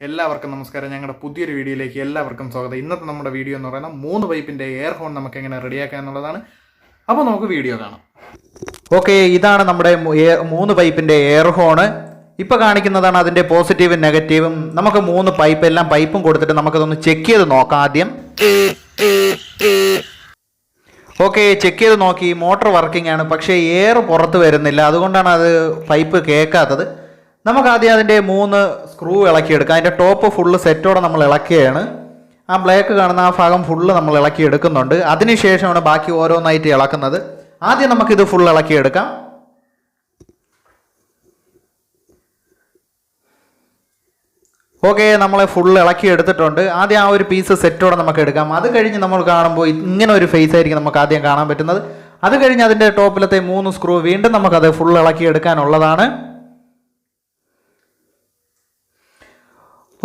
എല്ലാവർക്കും നമസ്കാരം. ഞങ്ങളുടെ പുതിയൊരു വീഡിയോയിലേക്ക് എല്ലാവർക്കും സ്വാഗതം. ഇന്നത്തെ നമ്മുടെ വീഡിയോ എന്ന് പറയുന്നത് 3 പൈപ്പിൻ്റെ എയർ ഹോൺ നമുക്ക് എങ്ങനെ റെഡിയാക്കാം എന്നുള്ളതാണ്. അപ്പോൾ നമുക്ക് വീഡിയോ കാണാം. ഓക്കെ, ഇതാണ് നമ്മുടെ 3 പൈപ്പിൻ്റെ എയർ ഹോണ്. ഇപ്പോൾ കാണിക്കുന്നതാണ് അതിൻ്റെ പോസിറ്റീവും നെഗറ്റീവും. നമുക്ക് 3 പൈപ്പ് എല്ലാം പൈപ്പും കൊടുത്തിട്ട് നമുക്കതൊന്ന് ചെക്ക് ചെയ്ത് നോക്കാം ആദ്യം. ഓക്കെ, ചെക്ക് ചെയ്ത് നോക്കി. മോട്ടർ വർക്കിംഗ് ആണ്, പക്ഷേ എയർ പുറത്ത് വരുന്നില്ല. അതുകൊണ്ടാണ് അത് പൈപ്പ് കേൾക്കാത്തത്. നമുക്ക് ആദ്യം അതിൻ്റെ 3 സ്ക്രൂ ഇളക്കിയെടുക്കാം. അതിൻ്റെ ടോപ്പ് ഫുള്ള് സെറ്റോടെ നമ്മൾ ഇളക്കുകയാണ്. ആ ബ്ലേക്ക് കാണുന്ന ആ ഭാഗം ഫുള്ള് നമ്മൾ ഇളക്കിയെടുക്കുന്നുണ്ട്. അതിനുശേഷമാണ് ബാക്കി ഓരോന്നായിട്ട് ഇളക്കുന്നത്. ആദ്യം നമുക്കിത് ഫുൾ ഇളക്കിയെടുക്കാം. ഓക്കെ, നമ്മളെ ഫുൾ ഇളക്കി എടുത്തിട്ടുണ്ട്. ആദ്യം ആ ഒരു പീസ് സെറ്റോടെ നമുക്ക് എടുക്കാം. അത് കഴിഞ്ഞ് നമ്മൾ കാണുമ്പോൾ ഇങ്ങനെ ഒരു ഫേസ് ആയിരിക്കും നമുക്ക് ആദ്യം കാണാൻ പറ്റുന്നത്. അത് കഴിഞ്ഞ് അതിൻ്റെ ടോപ്പിലത്തെ 3 സ്ക്രൂ വീണ്ടും നമുക്കത് ഫുൾ ഇളക്കി എടുക്കാനുള്ളതാണ്.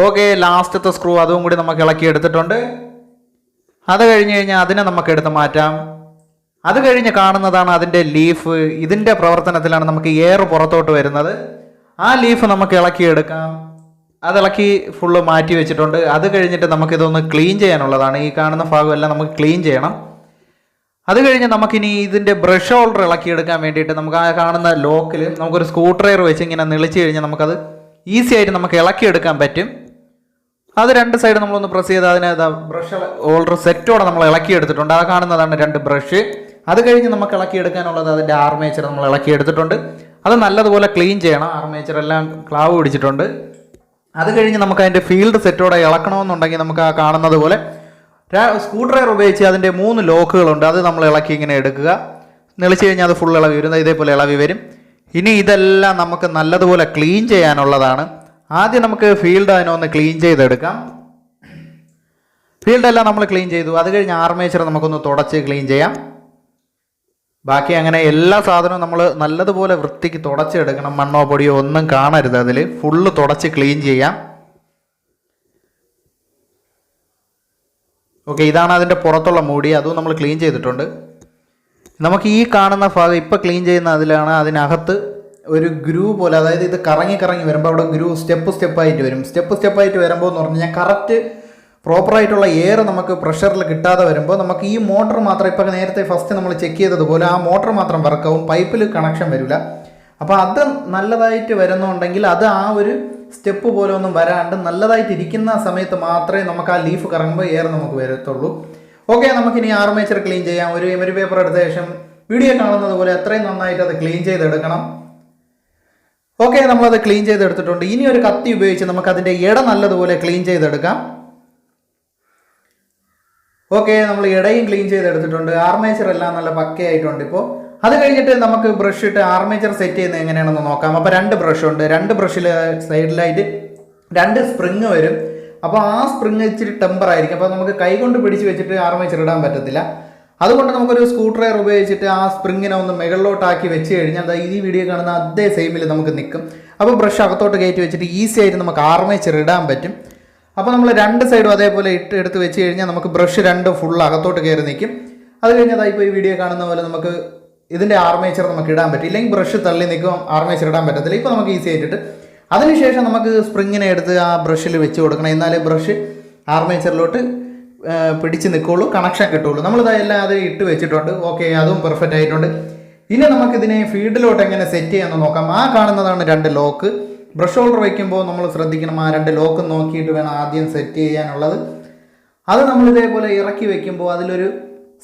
ഓക്കെ, ലാസ്റ്റത്തെ സ്ക്രൂ അതും കൂടി നമുക്ക് ഇളക്കി എടുത്തിട്ടുണ്ട്. അത് കഴിഞ്ഞ് കഴിഞ്ഞാൽ അതിനെ നമുക്ക് എടുത്ത് മാറ്റാം. അത് കഴിഞ്ഞ് കാണുന്നതാണ് അതിൻ്റെ ലീഫ്. ഇതിൻ്റെ പ്രവർത്തനത്തിലാണ് നമുക്ക് എയർ പുറത്തോട്ട് വരുന്നത്. ആ ലീഫ് നമുക്ക് ഇളക്കിയെടുക്കാം. അതിളക്കി ഫുള്ള് മാറ്റി വെച്ചിട്ടുണ്ട്. അത് കഴിഞ്ഞിട്ട് നമുക്കിതൊന്ന് ക്ലീൻ ചെയ്യാനുള്ളതാണ്. ഈ കാണുന്ന ഭാഗമെല്ലാം നമുക്ക് ക്ലീൻ ചെയ്യണം. അത് കഴിഞ്ഞ് നമുക്കിനി ഇതിൻ്റെ ബ്രഷ് ഹോൾഡർ ഇളക്കിയെടുക്കാൻ വേണ്ടിയിട്ട് നമുക്ക് ആ കാണുന്ന ലോക്കിൽ നമുക്കൊരു സ്ക്രൂ ഡ്രൈവർ വെച്ച് ഇങ്ങനെ നിളിച്ച് കഴിഞ്ഞാൽ നമുക്കത് ഈസി ആയിട്ട് നമുക്ക് ഇളക്കിയെടുക്കാൻ പറ്റും. അത് 2 സൈഡ് നമ്മളൊന്ന് പ്രസ് ചെയ്ത് അതിനെ ബ്രഷ് ഹോൾഡർ സെറ്റോടെ നമ്മൾ ഇളക്കിയെടുത്തിട്ടുണ്ട്. ആ കാണുന്നതാണ് 2 ബ്രഷ്. അത് കഴിഞ്ഞ് നമുക്ക് ഇളക്കിയെടുക്കാനുള്ളത് അതിൻ്റെ ആർമേച്ചർ നമ്മൾ ഇളക്കിയെടുത്തിട്ടുണ്ട്. അത് നല്ലതുപോലെ ക്ലീൻ ചെയ്യണം. ആർമേച്ചർ എല്ലാം ക്ലാവ് പിടിച്ചിട്ടുണ്ട്. അത് കഴിഞ്ഞ് നമുക്ക് അതിൻ്റെ ഫീൽഡ് സെറ്റോടെ ഇളക്കണമെന്നുണ്ടെങ്കിൽ നമുക്ക് ആ കാണുന്നത് പോലെ സ്ക്രൂ ഡ്രൈവർ ഉപയോഗിച്ച് അതിൻ്റെ 3 ലോക്കുകളുണ്ട്. അത് നമ്മൾ ഇളക്കി ഇങ്ങനെ എടുക്കുക. നിളിച്ച് കഴിഞ്ഞാൽ അത് ഫുൾ ഇളവി വരുന്നത് ഇതേപോലെ ഇളവി വരും. ഇനി ഇതെല്ലാം നമുക്ക് നല്ലതുപോലെ ക്ലീൻ ചെയ്യാനുള്ളതാണ്. ആദ്യം നമുക്ക് ഫീൽഡ് അതിനൊന്ന് ക്ലീൻ ചെയ്തെടുക്കാം. ഫീൽഡെല്ലാം നമ്മൾ ക്ലീൻ ചെയ്തു. അത് കഴിഞ്ഞ് ആർമേച്ചർ നമുക്കൊന്ന് തുടച്ച് ക്ലീൻ ചെയ്യാം. ബാക്കി അങ്ങനെ എല്ലാ സാധനവും നമ്മൾ നല്ലതുപോലെ വൃത്തിക്ക് തുടച്ചെടുക്കണം. മണ്ണോ പൊടിയോ ഒന്നും കാണരുത്. അതിൽ ഫുള്ള് തുടച്ച് ക്ലീൻ ചെയ്യാം. ഓക്കെ, ഇതാണ് അതിൻ്റെ പുറത്തുള്ള മൂടി. അതും നമ്മൾ ക്ലീൻ ചെയ്തിട്ടുണ്ട്. നമുക്ക് ഈ കാണുന്ന ഭാഗം ഇപ്പോൾ ക്ലീൻ ചെയ്യുന്ന അതിലാണ്. അതിനകത്ത് ഒരു ഗ്രൂ പോലെ, അതായത് ഇത് കറങ്ങി വരുമ്പോൾ അവിടെ ഗ്രൂ സ്റ്റെപ്പായിട്ട് വരും. സ്റ്റെപ്പായിട്ട് വരുമ്പോൾ എന്ന് പറഞ്ഞു കഴിഞ്ഞാൽ കറക്റ്റ് പ്രോപ്പറായിട്ടുള്ള എയർ നമുക്ക് പ്രഷറിൽ കിട്ടാതെ വരുമ്പോൾ നമുക്ക് ഈ മോട്ടർ മാത്രം, ഇപ്പോൾ നേരത്തെ ഫസ്റ്റ് നമ്മൾ ചെക്ക് ചെയ്തതുപോലെ ആ മോട്ടർ മാത്രം വർക്കാവും, പൈപ്പിൽ കണക്ഷൻ വരില്ല. അപ്പോൾ അത് നല്ലതായിട്ട് വരുന്നുണ്ടെങ്കിൽ അത് ആ ഒരു സ്റ്റെപ്പ് പോലെ ഒന്നും വരാണ്ട് നല്ലതായിട്ട് ഇരിക്കുന്ന സമയത്ത് മാത്രമേ നമുക്ക് ആ ലീഫ് കറങ്ങുമ്പോൾ എയർ നമുക്ക് വരത്തുള്ളൂ. ഓക്കെ, നമുക്കിനി ആർമേച്ചർ ക്ലീൻ ചെയ്യാം. ഒരു എമരി പേപ്പർ എടുത്ത ശേഷം വീഡിയോ കാണുന്നത് പോലെ എത്രയും നന്നായിട്ട് അത് ക്ലീൻ ചെയ്തെടുക്കണം. ഓക്കെ, നമ്മളത് ക്ലീൻ ചെയ്തെടുത്തിട്ടുണ്ട്. ഇനി ഒരു കത്തി ഉപയോഗിച്ച് നമുക്ക് അതിൻ്റെ ഇട നല്ലതുപോലെ ക്ലീൻ ചെയ്തെടുക്കാം. ഓക്കെ, നമ്മൾ ഇടയും ക്ലീൻ ചെയ്തെടുത്തിട്ടുണ്ട്. ആർമേച്ചർ എല്ലാം നല്ല പക്കയായിട്ടുണ്ട്. ഇപ്പോൾ അത് കഴിഞ്ഞിട്ട് നമുക്ക് ബ്രഷ് ഇട്ട് ആർമേച്ചർ സെറ്റ് ചെയ്യുന്നത് എങ്ങനെയാണെന്ന് നോക്കാം. അപ്പോൾ 2 ബ്രഷ് ഉണ്ട്. 2 ബ്രഷിൽ സൈഡിലായിട്ട് 2 സ്പ്രിങ് വരും. അപ്പോൾ ആ സ്പ്രിങ് ഇച്ചിരി ടെമ്പർ ആയിരിക്കും. അപ്പോൾ നമുക്ക് കൈ കൊണ്ട് പിടിച്ച് വെച്ചിട്ട് ആർമേച്ചർ ഇടാൻ പറ്റത്തില്ല. അതുകൊണ്ട് നമുക്കൊരു സ്ക്രൂ ഡ്രൈവർ ഉപയോഗിച്ചിട്ട് ആ സ്പ്രിങ്ങിനെ ഒന്ന് മുകളിലോട്ടാക്കി വെച്ച് കഴിഞ്ഞാൽ ഈ വീഡിയോ കാണുന്ന അതേ സെയിമിൽ നമുക്ക് നിൽക്കും. അപ്പോൾ ബ്രഷ് അകത്തോട്ട് കയറ്റി വെച്ചിട്ട് ഈസി ആയിട്ട് നമുക്ക് ആർമേച്ചർ ഇടാൻ പറ്റും. അപ്പോൾ നമ്മൾ 2 സൈഡും അതേപോലെ എടുത്ത് വെച്ച് കഴിഞ്ഞാൽ നമുക്ക് ബ്രഷ് 2 ഫുൾ അകത്തോട്ട് കയറി നിൽക്കും. അത് കഴിഞ്ഞാൽ ഇപ്പോൾ ഈ വീഡിയോ കാണുന്ന പോലെ നമുക്ക് ഇതിൻ്റെ ആർമേച്ചർ നമുക്ക് ഇടാൻ പറ്റും. ഇല്ലെങ്കിൽ ബ്രഷ് തള്ളി നിൽക്കും, ആർമേച്ചർ ഇടാൻ പറ്റത്തില്ല. ഇപ്പോൾ നമുക്ക് ഈസി ആയിട്ടിട്ട് അതിനുശേഷം നമുക്ക് സ്പ്രിങ്ങിനെ എടുത്ത് ആ ബ്രഷിൽ വെച്ച് കൊടുക്കണം. എന്നാലേ ബ്രഷ് ആർമേച്ചറിലോട്ട് പിടിച്ച് നിൽക്കുള്ളൂ, കണക്ഷൻ കിട്ടുള്ളൂ. നമ്മളിതെല്ലാം അത് ഇട്ട് വെച്ചിട്ടുണ്ട്. ഓക്കെ, അതും പെർഫെക്റ്റ് ആയിട്ടുണ്ട്. ഇനി നമുക്കിതിനെ ഫീൽഡിലോട്ട് എങ്ങനെ സെറ്റ് ചെയ്യാമെന്ന് നോക്കാം. ആ കാണുന്നതാണ് 2 ലോക്ക്. ബ്രഷ് ഹോൾഡർ വയ്ക്കുമ്പോൾ നമ്മൾ ശ്രദ്ധിക്കണം, ആ 2 ലോക്ക് നോക്കിയിട്ട് വേണം ആദ്യം സെറ്റ് ചെയ്യാനുള്ളത്. അത് നമ്മൾ ഇതേപോലെ ഇറക്കി വെക്കുമ്പോൾ അതിലൊരു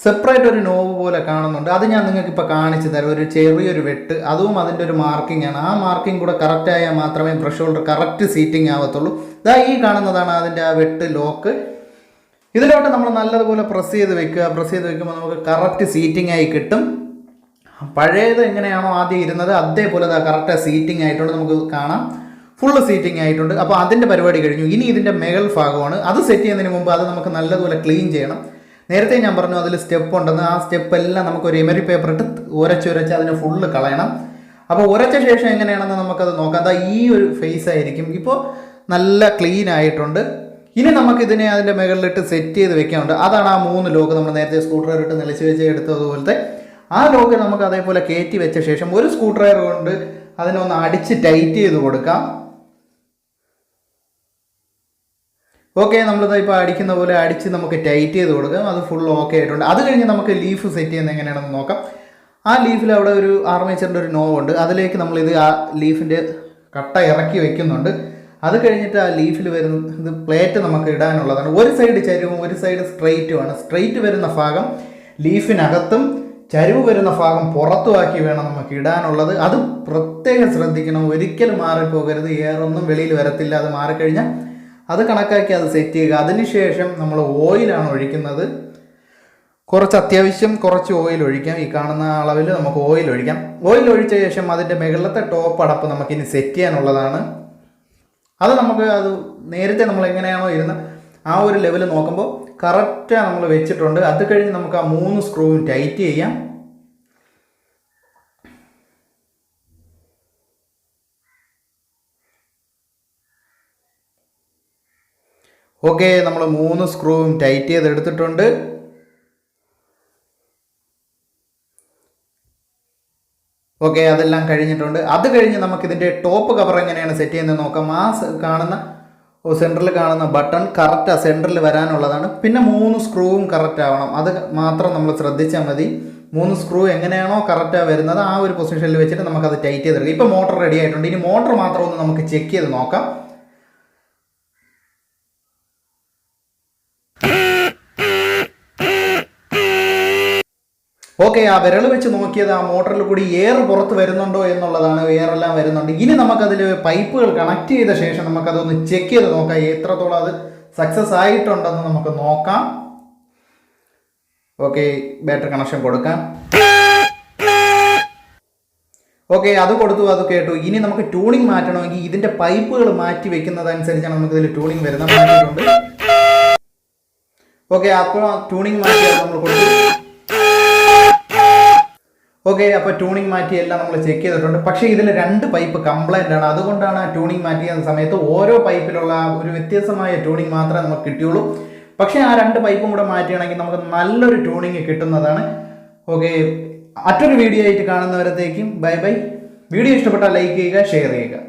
സെപ്പറേറ്റ് ഒരു നോവ് പോലെ കാണുന്നുണ്ട്. അത് ഞാൻ നിങ്ങൾക്ക് ഇപ്പോൾ കാണിച്ചു തരാം. ഒരു ചെറിയൊരു വെട്ട്, അതും അതിൻ്റെ ഒരു മാർക്കിംഗ് ആണ്. ആ മാർക്കിംഗ് കൂടെ കറക്റ്റ് ആയാൽ മാത്രമേ ബ്രഷ് ഹോൾഡർ കറക്റ്റ് സീറ്റിംഗ് ആവത്തുള്ളൂ. ഈ കാണുന്നതാണ് അതിൻ്റെ ആ വെട്ട് ലോക്ക്. ഇതിലോട്ട് നമ്മൾ നല്ലതുപോലെ പ്രസ് ചെയ്ത് വെക്കുക. പ്രസ് ചെയ്ത് വെക്കുമ്പോൾ നമുക്ക് കറക്റ്റ് സീറ്റിംഗ് ആയി കിട്ടും. പഴയത് എങ്ങനെയാണോ ആദ്യം ഇരുന്നത് അതേപോലെ കറക്റ്റ് സീറ്റിംഗ് ആയിട്ടുണ്ട്. നമുക്ക് കാണാം ഫുള്ള് സീറ്റിംഗ് ആയിട്ടുണ്ട്. അപ്പോൾ അതിൻ്റെ പരിപാടി കഴിഞ്ഞു. ഇനി ഇതിൻ്റെ മേൽ ഭാഗമാണ്. അത് സെറ്റ് ചെയ്യുന്നതിന് മുമ്പ് അത് നമുക്ക് നല്ലതുപോലെ ക്ലീൻ ചെയ്യണം. നേരത്തെ ഞാൻ പറഞ്ഞു അതിൽ സ്റ്റെപ്പ് ഉണ്ടെന്ന്. ആ സ്റ്റെപ്പ് എല്ലാം നമുക്കൊരു എമരി പേപ്പർ ഇട്ട് ഉരച്ച് അതിനെ ഫുള്ള് കളയണം. അപ്പോൾ ഉരച്ച ശേഷം എങ്ങനെയാണെന്ന് നമുക്കത് നോക്കാം. ഈ ഒരു ഫേസ് ആയിരിക്കും. ഇപ്പോൾ നല്ല ക്ലീൻ ആയിട്ടുണ്ട്. ഇനി നമുക്കിതിനെ അതിൻ്റെ മുകളിലിട്ട് സെറ്റ് ചെയ്ത് വെക്കാനുണ്ട്. അതാണ് ആ 3 ലോക്ക് നമ്മൾ നേരത്തെ സ്ക്രൂ ഡ്രൈവർ ഇട്ട് നിലച്ച് വെച്ച് എടുത്തതുപോലത്തെ ആ ലോക്ക് നമുക്ക് അതേപോലെ കയറ്റി വെച്ച ശേഷം ഒരു സ്ക്രൂ ഡ്രൈവർ കൊണ്ട് അതിനൊന്ന് അടിച്ച് ടൈറ്റ് ചെയ്ത് കൊടുക്കാം. ഓക്കെ, നമ്മളിതാ ഇപ്പോൾ അടിക്കുന്ന പോലെ അടിച്ച് നമുക്ക് ടൈറ്റ് ചെയ്ത് കൊടുക്കാം. അത് ഫുൾ ഓക്കെ ആയിട്ടുണ്ട്. അത് കഴിഞ്ഞ് നമുക്ക് ലീഫ് സെറ്റ് ചെയ്യുന്നത് എങ്ങനെയാണെന്ന് നോക്കാം. ആ ലീഫിൽ അവിടെ ഒരു ആർമേച്ചറിൻ്റെ ഒരു നോവുണ്ട്. അതിലേക്ക് നമ്മളിത് ആ ലീഫിൻ്റെ കട്ട ഇറക്കി വെക്കുന്നുണ്ട്. അത് കഴിഞ്ഞിട്ട് ആ ലീഫിൽ വരുന്ന ഇത് പ്ലേറ്റ് നമുക്ക് ഇടാനുള്ളതാണ്. ഒരു സൈഡ് ചരിവും ഒരു സൈഡ് സ്ട്രെയിറ്റുമാണ്. സ്ട്രെയിറ്റ് വരുന്ന ഭാഗം ലീഫിനകത്തും ചരിവ് വരുന്ന ഭാഗം പുറത്തുമാക്കി വേണം നമുക്ക് ഇടാനുള്ളത്. അത് പ്രത്യേകം ശ്രദ്ധിക്കണം. ഒരിക്കലും മാറിപ്പോകരുത്. എയറൊന്നും വെളിയിൽ വരത്തില്ല. അത് മാറിക്കഴിഞ്ഞാൽ അത് കണക്കാക്കി അത് സെറ്റ് ചെയ്യുക. അതിനുശേഷം നമ്മൾ ഓയിലാണ് ഒഴിക്കുന്നത്. അത്യാവശ്യം കുറച്ച് ഓയിൽ ഒഴിക്കാം. ഈ കാണുന്ന അളവിൽ നമുക്ക് ഓയിൽ ഒഴിക്കാം. ഓയിൽ ഒഴിച്ച ശേഷം അതിൻ്റെ മുകളിലത്തെ ടോപ്പ് അടപ്പ് നമുക്കിനി സെറ്റ് ചെയ്യാനുള്ളതാണ്. അത് നേരത്തെ നമ്മൾ എങ്ങനെയാണോ ഇരുന്ന് ആ ഒരു ലെവൽ നോക്കുമ്പോൾ കറക്റ്റാണ് നമ്മൾ വെച്ചിട്ടുണ്ട്. അത് കഴിഞ്ഞ് നമുക്ക് ആ 3 സ്ക്രൂവും ടൈറ്റ് ചെയ്യാം. ഓക്കെ, നമ്മൾ 3 സ്ക്രൂവും ടൈറ്റ് ചെയ്തെടുത്തിട്ടുണ്ട്. ഓക്കെ, അതെല്ലാം കഴിഞ്ഞിട്ടുണ്ട്. അത് കഴിഞ്ഞ് നമുക്കിതിൻ്റെ ടോപ്പ് കവർ എങ്ങനെയാണ് സെറ്റ് ചെയ്യുന്നത് നോക്കാം. ആ കാണുന്ന സെൻറ്ററിൽ കാണുന്ന ബട്ടൺ കറക്റ്റ് ആ സെൻറ്ററിൽ വരാനുള്ളതാണ്. പിന്നെ 3 സ്ക്രൂവും കറക്റ്റ് ആവണം. അത് മാത്രം നമ്മൾ ശ്രദ്ധിച്ചാൽ മതി. 3 സ്ക്രൂ എങ്ങനെയാണോ കറക്റ്റാണ് വരുന്നത് ആ ഒരു പൊസിഷനിൽ വെച്ചിട്ട് നമുക്കത് ടൈറ്റ് ചെയ്തെടുക്കാം. ഇപ്പോൾ മോട്ടർ റെഡി ആയിട്ടുണ്ട്. ഇനി മോട്ടർ മാത്രം ഒന്ന് നമുക്ക് ചെക്ക് ചെയ്ത് നോക്കാം. ഓക്കെ, ആ വിരൽ വെച്ച് നോക്കിയത് ആ മോട്ടറിൽ കൂടി എയർ പുറത്ത് വരുന്നുണ്ടോ എന്നുള്ളതാണ്. എയർ എല്ലാം വരുന്നുണ്ട്. ഇനി നമുക്കതിൽ പൈപ്പുകൾ കണക്ട് ചെയ്ത ശേഷം നമുക്കതൊന്ന് ചെക്ക് ചെയ്ത് നോക്കാം. എത്രത്തോളം അത് സക്സസ് ആയിട്ടുണ്ടെന്ന് നമുക്ക് നോക്കാം. ഓക്കെ, ബാറ്ററി കണക്ഷൻ കൊടുക്കാം. ഓക്കെ, അത് കൊടുത്തു, അത് കേട്ടു. ഇനി നമുക്ക് ട്യൂണിങ് മാറ്റണമെങ്കിൽ ഇതിൻ്റെ പൈപ്പുകൾ മാറ്റി വെക്കുന്നതനുസരിച്ചാണ് നമുക്കിതിൽ ട്യൂണിങ് വരുന്നത്. മാറ്റിയിട്ടുണ്ട്. ഓക്കെ, അപ്പോൾ ട്യൂണിങ് മാറ്റിയാൽ നമ്മൾ കൊടുത്തു. ഓക്കെ, അപ്പോൾ ട്യൂണിങ് മാറ്റി എല്ലാം നമ്മൾ ചെക്ക് ചെയ്തിട്ടുണ്ട്. പക്ഷേ ഇതിൽ 2 പൈപ്പ് കംപ്ലൈൻ്റ് ആണ്. അതുകൊണ്ടാണ് ആ ട്യൂണിങ് മാറ്റിയ സമയത്ത് ഓരോ പൈപ്പിലുള്ള ഒരു വ്യത്യസ്തമായ ട്യൂണിങ് മാത്രമേ നമുക്ക് കിട്ടിയുള്ളൂ. പക്ഷേ ആ 2 പൈപ്പും കൂടെ മാറ്റുകയാണെങ്കിൽ നമുക്ക് നല്ലൊരു ട്യൂണിങ് കിട്ടുന്നതാണ്. ഓക്കെ, മറ്റൊരു വീഡിയോ ആയിട്ട് കാണുന്നവരത്തേക്കും ബൈ ബൈ. വീഡിയോ ഇഷ്ടപ്പെട്ടാൽ ലൈക്ക് ചെയ്യുക, ഷെയർ ചെയ്യുക.